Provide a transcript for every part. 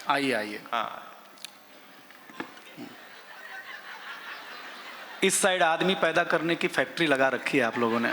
आइए आइए। हाँ, इस साइड आदमी पैदा करने की फैक्ट्री लगा रखी है आप लोगों ने,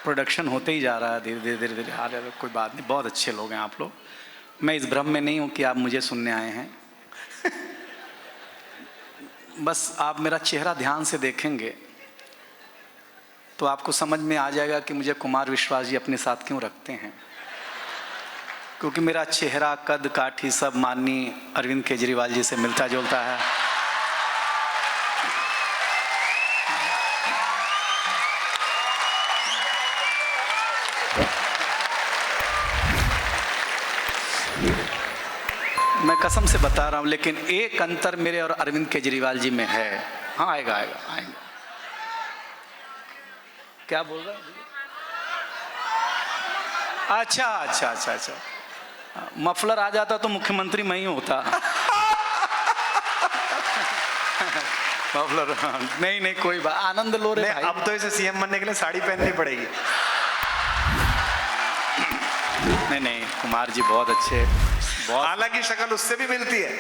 प्रोडक्शन होते ही जा रहा है धीरे धीरे धीरे धीरे। हाल कोई बात नहीं, बहुत अच्छे लोग हैं आप लोग। मैं इस भ्रम में नहीं हूँ कि आप मुझे सुनने आए हैं। बस आप मेरा चेहरा ध्यान से देखेंगे तो आपको समझ में आ जाएगा कि मुझे कुमार विश्वास जी अपने साथ क्यों रखते हैं। क्योंकि मेरा चेहरा, कद काठी सब माननीय अरविंद केजरीवाल जी से मिलता जुलता है। मैं कसम से बता रहा हूं, लेकिन एक अंतर मेरे और अरविंद केजरीवाल जी में है। हाँ आएगा आएगा आएगा। क्या बोल रहा है? अच्छा अच्छा अच्छा अच्छा, मफलर आ जाता तो मुख्यमंत्री मैं ही होता। मफलर नहीं नहीं कोई बात, आनंद लो रे भाई। अब तो इसे सीएम बनने के लिए साड़ी पहननी पड़ेगी। नहीं नहीं, कुमार जी बहुत अच्छे, बहुत। हालांकि शक्ल उससे भी मिलती है।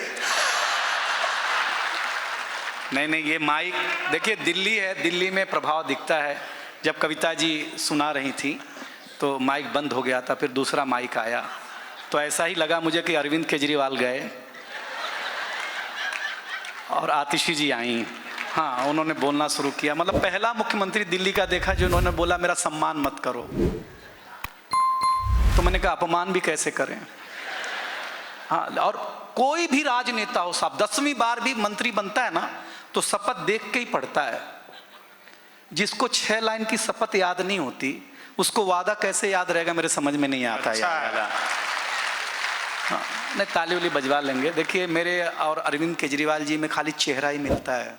नहीं नहीं, ये माइक देखिए, दिल्ली है, दिल्ली में प्रभाव दिखता है। जब कविता जी सुना रही थी तो माइक बंद हो गया था, फिर दूसरा माइक आया तो ऐसा ही लगा मुझे कि अरविंद केजरीवाल गए और आतिशी जी आई। हाँ, उन्होंने बोलना शुरू किया। मतलब पहला मुख्यमंत्री दिल्ली का देखा जो उन्होंने बोला मेरा सम्मान मत करो। तो मैंने कहा अपमान भी कैसे करें। हाँ, और कोई भी राजनेता हो साहब, 10वीं बार भी मंत्री बनता है ना तो शपथ देख के ही पढ़ता है। जिसको 6 लाइन की शपथ याद नहीं होती उसको वादा कैसे याद रहेगा, मेरे समझ में नहीं आता। अच्छा। हाँ, नहीं ताली उली बजवा लेंगे। देखिए मेरे और अरविंद केजरीवाल जी में खाली चेहरा ही मिलता है,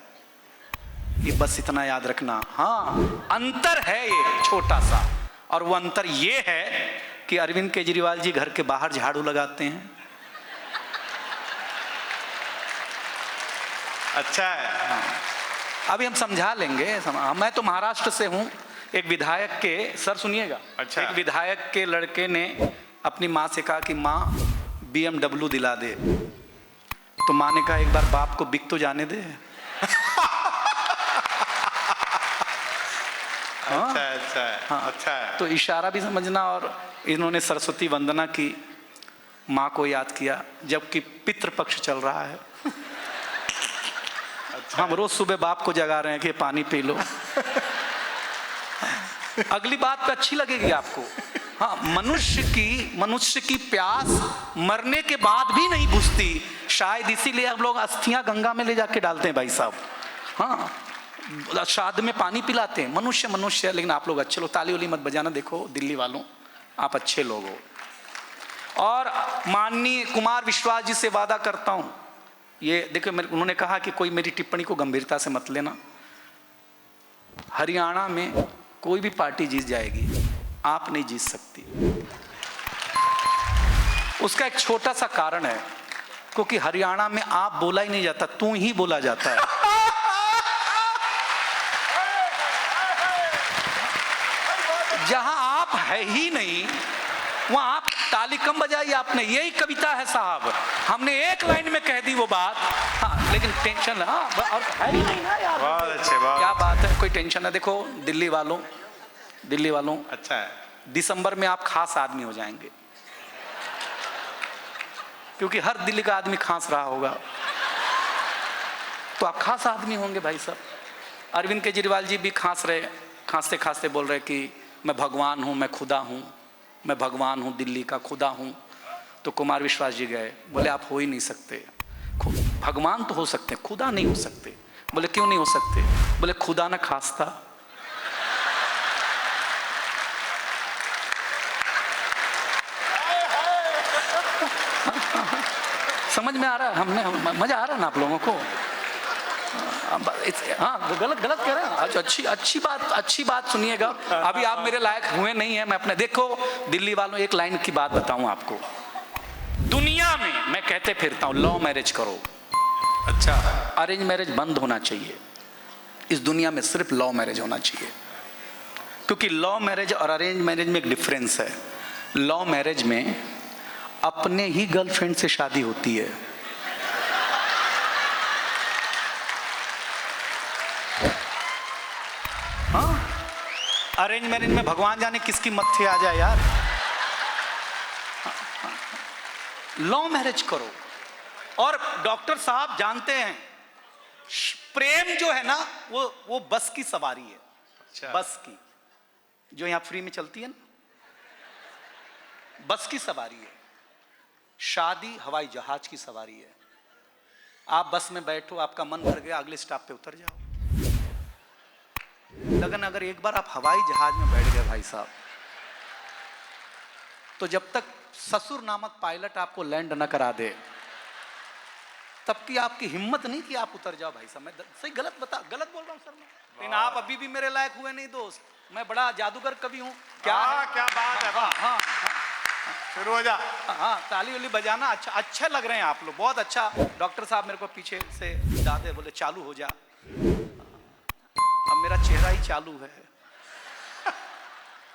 ये बस इतना याद रखना। हाँ, अंतर है एक छोटा सा, और वो अंतर ये है कि अरविंद केजरीवाल जी घर के बाहर झाड़ू लगाते हैं। अच्छा है। हाँ, अभी हम समझा लेंगे। मैं तो महाराष्ट्र से हूँ। एक विधायक के, सर सुनिएगा, अच्छा। एक विधायक के लड़के ने अपनी माँ से कहा कि माँ BMW दिला दे। तो माँ ने कहा एक बार बाप को बिक तो जाने दे। अच्छा अच्छा हाँ, अच्छा है। तो इशारा भी समझना। और इन्होंने सरस्वती वंदना की, माँ को याद किया, जबकि पितृपक्ष चल रहा है। अच्छा, हम रोज सुबह बाप को जगा रहे हैं कि पानी पी लो। अगली बात पे अच्छी लगेगी आपको। हाँ, मनुष्य की प्यास मरने के बाद भी नहीं बुझती, शायद इसीलिए हम लोग अस्थियां गंगा में ले जाके डालते हैं भाई साहब। हाँ, श्राद्ध में पानी पिलाते हैं। मनुष्य मनुष्य, लेकिन आप लोग अच्छे लोग। ताली उली मत बजाना, देखो दिल्ली वालों आप अच्छे लोग हो। और माननीय कुमार विश्वास जी से वादा करता हूं, ये देखो उन्होंने कहा कि कोई मेरी टिप्पणी को गंभीरता से मत लेना। हरियाणा में कोई भी पार्टी जीत जाएगी, आप नहीं जीत सकती। उसका एक छोटा सा कारण है, क्योंकि हरियाणा में आप बोला ही नहीं जाता, तू ही बोला जाता है। जहां आप है ही नहीं वहां आप ताली कम बजाई आपने। यही कविता है साहब, हमने एक लाइन में कह दी वो बात। हाँ, लेकिन टेंशन, हाँ, और है ही नहीं ना यार। बहुत अच्छे, बहुत क्या बात है, कोई टेंशन है। देखो दिल्ली वालों, अच्छा है। दिसंबर में आप खास आदमी हो जाएंगे, क्योंकि हर दिल्ली का आदमी खांस रहा होगा, तो आप खास आदमी होंगे भाई साहब। अरविंद केजरीवाल जी भी खांस रहे, खांसते खांसते बोल रहे कि मैं भगवान हूं, मैं खुदा हूं, मैं भगवान हूं, दिल्ली का खुदा हूं। तो कुमार विश्वास जी गए, बोले आप हो ही नहीं सकते, भगवान तो हो सकते हैं, खुदा नहीं हो सकते। बोले क्यों नहीं हो सकते? बोले खुदा ना खास्ता। समझ में आ रहा है? हमने मजा आ रहा है ना आप लोगों को? हाँ, गलत कह रहे हैं। अच्छी बात सुनिएगा। अभी आप मेरे लायक हुए नहीं है। मैं अपने, देखो दिल्ली वालों, एक लाइन की बात बताऊं आपको। दुनिया में मैं कहते फिरता हूं लव मैरिज करो। अच्छा, अरेंज मैरिज बंद होना चाहिए। इस दुनिया में सिर्फ लव मैरिज होना चाहिए, क्योंकि लव मैरिज और अरेंज मैरिज में एक डिफरेंस है। लव मैरिज में अपने ही गर्लफ्रेंड से शादी होती है। हाँ, अरेंज मैरिज में भगवान जाने किसकी मत्थे आ जाए यार। लव मैरिज करो। और डॉक्टर साहब जानते हैं, प्रेम जो है ना वो बस की सवारी है। अच्छा। बस की, जो यहां फ्री में चलती है ना, बस की सवारी है। शादी हवाई जहाज की सवारी है। आप बस में बैठो, आपका मन भर गया, अगले स्टॉप पे उतर जाओ। लेकिन अगर एक बार आप हवाई जहाज में बैठ गए भाई साहब, तो जब तक ससुर नामक पायलट आपको लैंड न करा दे, तब की आपकी हिम्मत नहीं कि आप उतर जाओ भाई साहब। मैं सही गलत गलत बोल रहा हूं सर मैं, लेकिन आप अभी भी मेरे लायक हुए नहीं दोस्त। मैं बड़ा जादूगर कवि हूं। क्या क्या बात है। हाँ हाँ शुरू हो जा। हाँ, ताली वाली बजाना। अच्छा, अच्छे लग रहे हैं आप लोग, बहुत अच्छा। डॉक्टर साहब मेरे को पीछे से दादे बोले चालू हो जा। अब मेरा चेहरा ही चालू है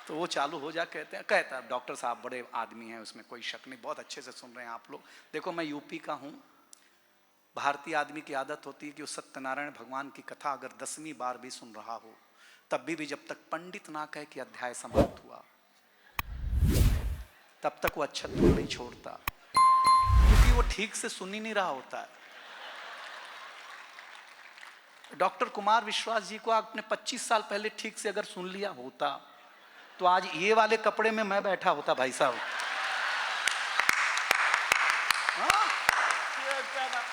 तो वो चालू हो जा कहते हैं। कहता है डॉक्टर साहब बड़े आदमी हैं, उसमें कोई शक नहीं, बहुत अच्छे से सुन रहे हैं आप लोग। देखो मैं यूपी का हूँ। भारतीय आदमी की आदत होती है कि वो सत्यनारायण भगवान की कथा अगर 10वीं बार भी सुन रहा हो, तब भी जब तक पंडित ना कहे कि अध्याय समाप्त हुआ, तब तक वो अच्छा धुन नहीं छोड़ता, क्योंकि वो ठीक से सुन ही नहीं रहा होता है। डॉक्टर कुमार विश्वास जी को आपने 25 साल पहले ठीक से अगर सुन लिया होता, तो आज ये वाले कपड़े में मैं बैठा होता भाई साहब। हाँ?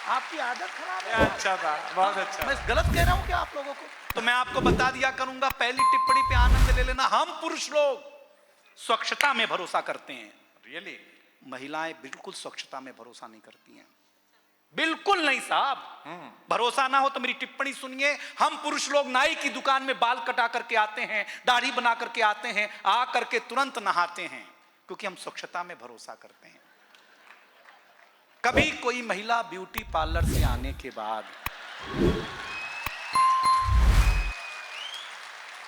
आपकी आदत खराब है। अच्छा था, बहुत अच्छा। मैं गलत कह रहा हूं क्या आप लोगों को? तो मैं आपको बता दिया करूंगा, पहली टिप्पणी पे आनंद ले लेना। हम पुरुष लोग स्वच्छता में भरोसा करते हैं। रियली? महिलाएं बिल्कुल स्वच्छता में भरोसा नहीं करती हैं, बिल्कुल नहीं साहब। भरोसा ना हो तो मेरी टिप्पणी सुनिए। हम पुरुष लोग नाई की दुकान में बाल कटा करके आते हैं, दाढ़ी बना करके आते हैं, आ करके तुरंत नहाते हैं, क्योंकि हम स्वच्छता में भरोसा करते हैं। कभी कोई महिला ब्यूटी पार्लर से आने के बाद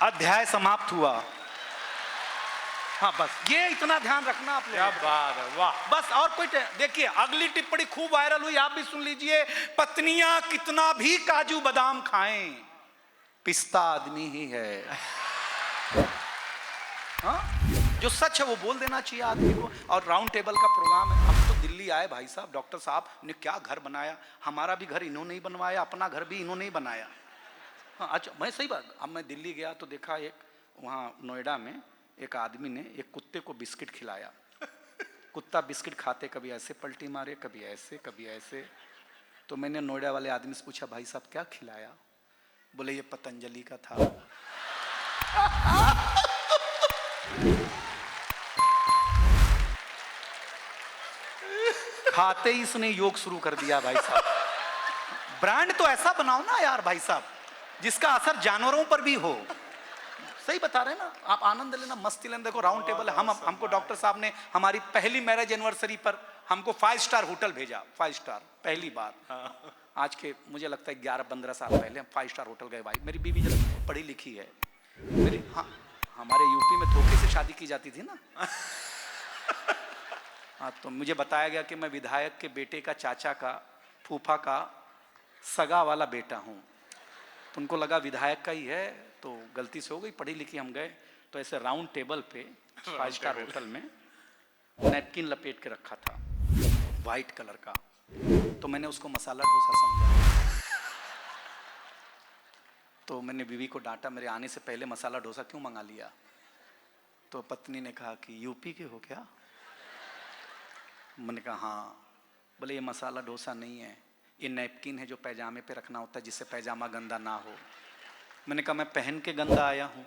अध्याय समाप्त हुआ, हाँ बस ये इतना ध्यान रखना आप लोग। क्या बात है, वाह। बस और कोई देखिए, अगली टिप्पणी खूब वायरल हुई, आप भी सुन लीजिए। पत्नियां कितना भी काजू बादाम खाएं, पिस्ता आदमी ही है। हाँ? जो सच है वो बोल देना चाहिए आदमी को। और राउंड टेबल का प्रोग्राम है। हम तो दिल्ली आए भाई साहब, डॉक्टर साहब ने क्या घर बनाया। हमारा भी घर इन्होंने ही बनवाया, अपना घर भी इन्होंने ही बनाया। हाँ अच्छा, मैं सही बात। अब मैं दिल्ली गया तो देखा एक वहाँ नोएडा में एक आदमी ने एक कुत्ते को बिस्किट खिलाया। कुत्ता बिस्किट खाते कभी ऐसे पलटी मारे, कभी ऐसे, कभी ऐसे। तो मैंने नोएडा वाले आदमी से पूछा, भाई साहब क्या खिलाया? बोले ये पतंजलि का था। खाते ही इसने योग शुरू कर दिया भाई साहब। ब्रांड तो ऐसा बनाओ ना यार भाई साहब, जिसका असर जानवरों पर भी हो। सही बता रहे हैं ना आप, आनंद लेना, मस्ती लेना। देखो राउंड टेबल है। हमको डॉक्टर साहब ने हमारी पहली मैरिज एनिवर्सरी पर हमको 5 स्टार होटल भेजा। 5 स्टार पहली बार। आज के मुझे लगता है 11-15 साल पहले हम 5 स्टार होटल गए भाई। मेरी बीवी जरा पढ़ी लिखी है मेरी। हाँ, हमारे यूपी में धोखे से शादी की जाती थी ना। हाँ, तो मुझे बताया गया कि मैं विधायक के बेटे का, चाचा का, फूफा का सगा वाला बेटा हूँ। तो उनको लगा विधायक का ही है, तो गलती से हो गई। पढ़ी लिखी हम गए तो ऐसे राउंड टेबल पे 5 स्टार होटल में नैपकिन लपेट के रखा था वाइट कलर का। तो मैंने उसको मसाला डोसा समझा। तो मैंने बीवी को डांटा, मेरे आने से पहले मसाला डोसा क्यों मंगा लिया? तो पत्नी ने कहा कि यूपी के हो क्या? मैंने कहा हाँ। बोले ये मसाला डोसा नहीं है, ये नैपकिन है जो पैजामे पे रखना होता है जिससे पैजामा गंदा ना हो। मैंने कहा मैं पहन के गंदा आया हूँ,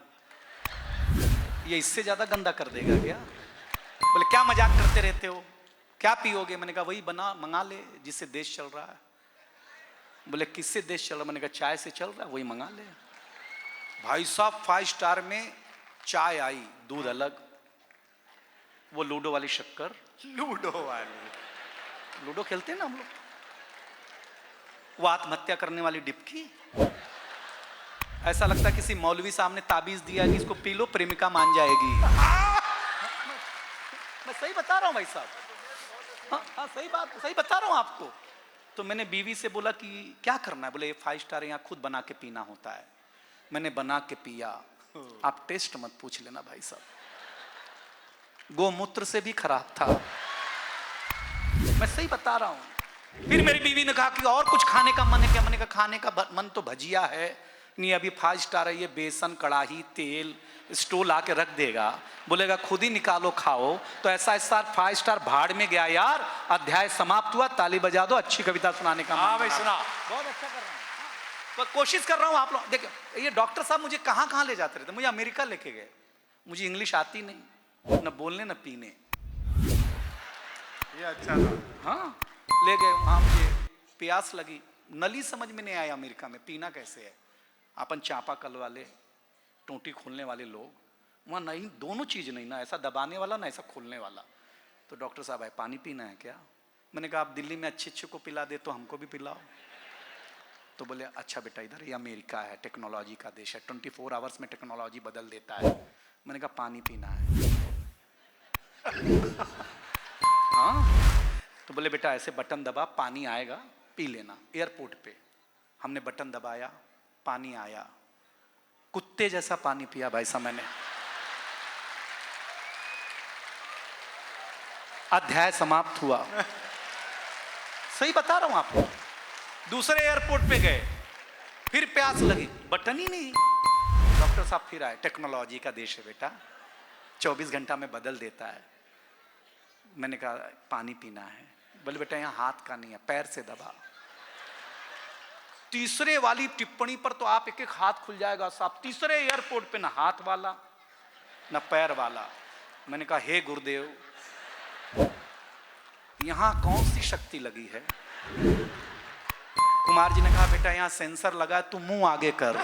ये इससे ज़्यादा गंदा कर देगा क्या? बोले क्या मजाक करते रहते हो, क्या पियोगे? मैंने कहा वही बना मंगा ले जिससे देश चल रहा है। बोले किससे देश चल रहा? मैंने कहा चाय से चल रहा है, वही मंगा ले। भाई साहब 5 स्टार में चाय आई, दूध अलग, वो लूडो वाली शक्कर। लूडो वाली? लूडो खेलते हैं ना हम लोग, वो आत्महत्या करने वाली डिपकी। ऐसा लगता है किसी मौलवी साहब ने ताबीज दिया कि इसको पी लो प्रेमिका मान जाएगी। मैं सही बता रहा हूं भाई साहब। हाँ हाँ, सही बात, सही बता रहा हूँ आपको। तो मैंने बीवी से बोला कि क्या करना है, बोले ये 5 स्टार यहाँ खुद बना के पीना होता है। मैंने बना के पिया, आप टेस्ट मत पूछ लेना भाई साहब, गोमूत्र से भी खराब था, मैं सही बता रहा हूं। फिर मेरी बीवी ने कहा कि और कुछ खाने का मन है क्या? मैंने कहा खाने का मन तो भजिया है, नहीं अभी 5 स्टार है, ये बेसन कड़ाही तेल स्टोव ला के रख देगा, बोलेगा खुद ही निकालो खाओ। तो ऐसा 5 स्टार भाड़ में गया यार। अध्याय समाप्त हुआ, ताली बजा दो, अच्छी कविता सुनाने का। हाँ भाई सुना, बहुत अच्छा कर रहा हूँ, तो कोशिश कर रहा हूँ। आप लोग देखिए, ये डॉक्टर साहब मुझे कहाँ कहाँ ले जाते रहते, मुझे अमेरिका लेके गए, मुझे इंग्लिश आती नहीं, न बोलने न पीने। ये अच्छा था। हाँ, ले गए वहाँ, मुझे प्यास लगी, नली समझ में नहीं आया अमेरिका में पीना कैसे है। अपन चापाकल वाले, टोटी खोलने वाले लोग, वहाँ नहीं, दोनों चीज़ नहीं, ना ऐसा दबाने वाला ना ऐसा खोलने वाला। तो डॉक्टर साहब है पानी पीना है क्या? मैंने कहा आप दिल्ली में अच्छे अच्छे को पिला दे तो हमको भी पिलाओ। तो बोले अच्छा बेटा, इधर ये अमेरिका है, टेक्नोलॉजी का देश है, 24 आवर्स में टेक्नोलॉजी बदल देता है। मैंने कहा पानी पीना है। हाँ, तो बोले बेटा ऐसे बटन दबा, पानी आएगा, पी लेना। एयरपोर्ट पे हमने बटन दबाया, पानी आया, कुत्ते जैसा पानी पिया भाई साहब मैंने। अध्याय समाप्त हुआ, सही बता रहा हूं आपको। दूसरे एयरपोर्ट पे गए, फिर प्यास लगी, बटन ही नहीं। डॉक्टर साहब फिर आए, टेक्नोलॉजी का देश है बेटा, 24 घंटा में बदल देता है। मैंने कहा पानी पीना है। बोले बेटा यहाँ हाथ का नहीं है, पैर से दबा। तीसरे वाली टिप्पणी पर तो आप एक एक हाथ खुल जाएगा साहब। तीसरे एयरपोर्ट पे ना हाथ वाला ना पैर वाला। मैंने कहा हे गुरुदेव, यहां कौन सी शक्ति लगी है? कुमार जी ने कहा बेटा यहाँ सेंसर लगा है, तू मुंह आगे कर।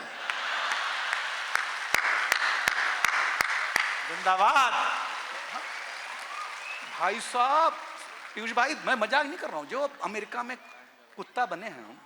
जिंदाबाद। भाई साहब, पीयूष भाई मैं मजाक नहीं कर रहा हूं, जो अमेरिका में कुत्ता बने हैं हम,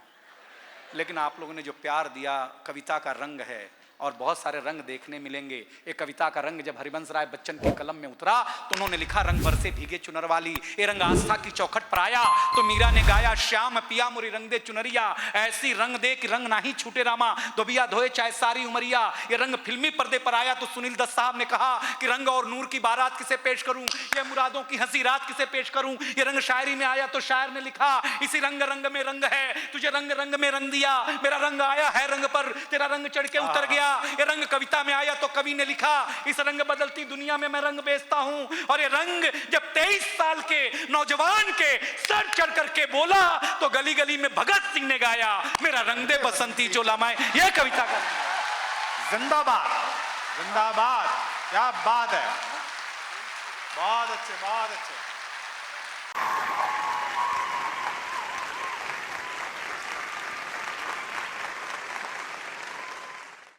लेकिन आप लोगों ने जो प्यार दिया, कविता का रंग है और बहुत सारे रंग देखने मिलेंगे। एक कविता का रंग जब हरिवंश राय बच्चन के कलम में उतरा तो उन्होंने लिखा रंग बरसे भीगे चुनर वाली, ये रंग आस्था की चौखट पर आया तो मीरा ने गाया श्याम पिया मुरी रंग दे चुनरिया, ऐसी रंग दे कि रंग नाही छूटे रामा, धोबिया धोए चाहे सारी उमरिया। ये रंग फिल्मी पर्दे पर आया तो सुनील दत्त साहब ने कहा कि रंग और नूर की बारात किसे पेश करूं, ये मुरादों की हंसी रात किसे पेश करूं। ये रंग शायरी में आया तो शायर ने लिखा इसी रंग रंग में रंग है, तुझे रंग रंग में रंग दिया, मेरा रंग आया है रंग पर, तेरा रंग चढ़ के उतर गया। ये रंग कविता में आया तो कवि ने लिखा इस रंग बदलती दुनिया में मैं रंग बेचता हूं। और ये रंग जब 23 साल के नौजवान के सर चढ़ करके बोला तो गली गली में भगत सिंह ने गाया मेरा रंग दे बसंती चोला माए। यह कविता का जिंदाबाद, जिंदाबाद, क्या बात है, बहुत अच्छे, बहुत अच्छे।